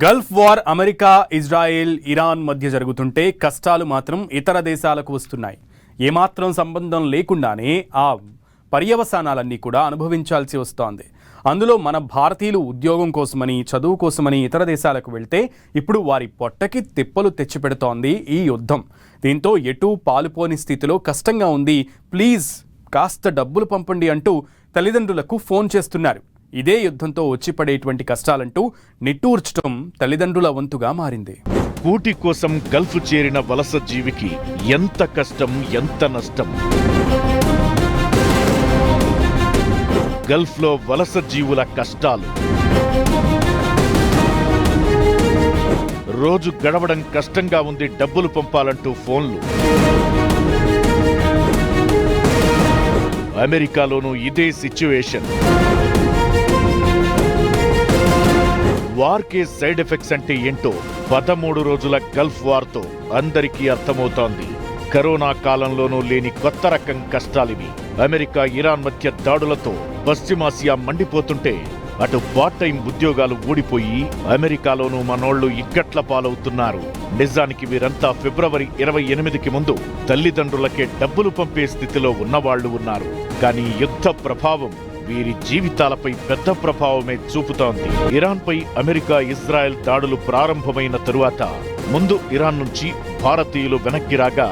Gulf war America, Israel, Iran మధ్య జరుగుతుంటే కష్టాలు మాత్రం ఇతర దేశాలకు వస్తున్నాయి. ఏమాత్రం సంబంధం లేకుండానే ఆ పర్యవసానాలన్నీ కూడా అనుభవించాల్సి వస్తోంది. అందులో మన భారతీయులు ఉద్యోగం కోసమని, చదువు కోసమని ఇతర దేశాలకు వెళ్తే ఇప్పుడు వారి పొట్టకి తిప్పలు తెచ్చిపెడుతోంది ఈ యుద్ధం. దీంతో ఎటూ పాలుపోని స్థితిలో కష్టంగా ఉంది. ప్లీజ్ కాస్త డబ్బులు పంపండి అంటూ తల్లిదండ్రులకు ఫోన్ చేస్తున్నారు. ఇదే యుద్ధంతో వచ్చి పడేటువంటి కష్టాలంటూ నిట్టూర్చడం తల్లిదండ్రుల వంతుగా మారింది. కూటి కోసం గల్ఫ్ చేరిన వలస జీవికి ఎంత కష్టం, ఎంత నష్టం. గల్ఫ్లో వలస జీవుల కష్టాలు. రోజు గడవడం కష్టంగా ఉంది, డబ్బులు పంపాలంటూ ఫోన్లు. అమెరికాలోనూ ఇదే సిచ్యువేషన్. వార్కే సైడ్ ఎఫెక్ట్స్ అంటే ఏంటో 13 రోజుల గల్ఫ్ వార్తో అందరికీ అర్థమవుతోంది. కరోనా కాలంలోనూ లేని కొత్త రకం కష్టాలివి. అమెరికా, ఇరాన్ మధ్య దాడులతో పశ్చిమాసియా మండిపోతుంటే అటు పార్ట్ టైం ఉద్యోగాలు ఊడిపోయి అమెరికాలోనూ మనోళ్లు ఇక్కట్ల పాలవుతున్నారు. నిజానికి వీరంతా ఫిబ్రవరి 28కి ముందు తల్లిదండ్రులకే డబ్బులు పంపే స్థితిలో ఉన్నవాళ్లు ఉన్నారు. కానీ యుద్ధ ప్రభావం వీరి జీవితాలపై పెద్ద ప్రభావమే చూపుతోంది. ఇరాన్పై అమెరికా, ఇజ్రాయెల్ దాడులు ప్రారంభమైన తరువాత ముందు ఇరాన్ నుంచి భారతీయులు వెనక్కి రాగా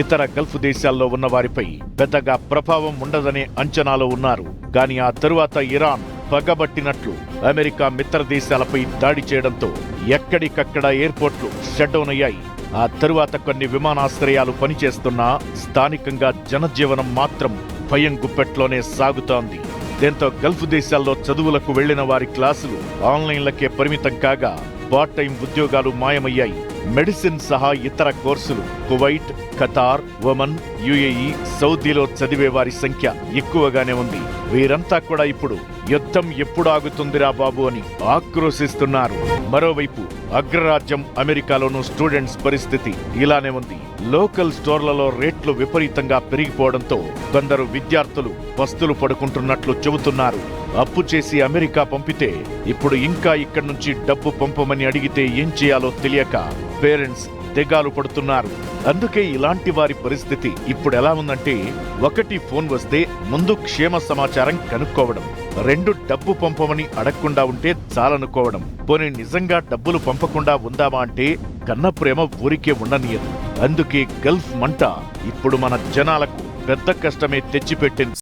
ఇతర గల్ఫ్ దేశాల్లో ఉన్న వారిపై పెద్దగా ప్రభావం ఉండదనే అంచనాలో ఉన్నారు. కానీ ఆ తరువాత ఇరాన్ పగబట్టినట్లు అమెరికా మిత్ర దేశాలపై దాడి చేయడంతో ఎక్కడికక్కడ ఎయిర్పోర్ట్లు షట్ డౌన్ అయ్యాయి. ఆ తరువాత కొన్ని విమానాశ్రయాలు పనిచేస్తున్నా స్థానికంగా జనజీవనం మాత్రం భయం గుప్పెట్లోనే సాగుతోంది. దీంతో గల్ఫ్ దేశాల్లో చదువులకు వెళ్లిన వారి క్లాసులు ఆన్లైన్లకే పరిమితం కాగా పార్ట్ టైం ఉద్యోగాలు మాయమయ్యాయి. మెడిసిన్ సహా ఇతర కోర్సులు కువైట్, ఖతార్, ఒమన్, యుఏఈ, సౌదీలో చదివే వారి సంఖ్య ఎక్కువగానే ఉంది. వీరంతా కూడా ఇప్పుడు యుద్ధం ఎప్పుడు ఆగుతుందిరా బాబు అని ఆక్రోశిస్తున్నారు. మరోవైపు అగ్రరాజ్యం అమెరికాలోనూ స్టూడెంట్స్ పరిస్థితి ఇలానే ఉంది. లోకల్ స్టోర్లలో రేట్లు విపరీతంగా పెరిగిపోవడంతో కొందరు విద్యార్థులు పస్తులు పడుకుంటున్నట్లు చెబుతున్నారు. అప్పు చేసి అమెరికా పంపితే ఇప్పుడు ఇంకా ఇక్కడి నుంచి డబ్బు పంపమని అడిగితే ఏం చేయాలో తెలియక పేరెంట్స్ దిగాలు పడుతున్నారు. అందుకే ఇలాంటి వారి పరిస్థితి ఇప్పుడు ఎలా ఉందంటే, 1 ఫోన్ వస్తే ముందు క్షేమ సమాచారం కనుక్కోవడం, 2 డబ్బు పంపమని అడగకుండా ఉంటే చాలనుకోవడం, పోనీ నిజంగా డబ్బులు పంపకుండా ఉందామా అంటే కన్న ప్రేమ ఊరికే ఉండనీయదు. అందుకే గల్ఫ్ మంట ఇప్పుడు మన జనాలకు పెద్ద కష్టమే తెచ్చిపెట్టింది.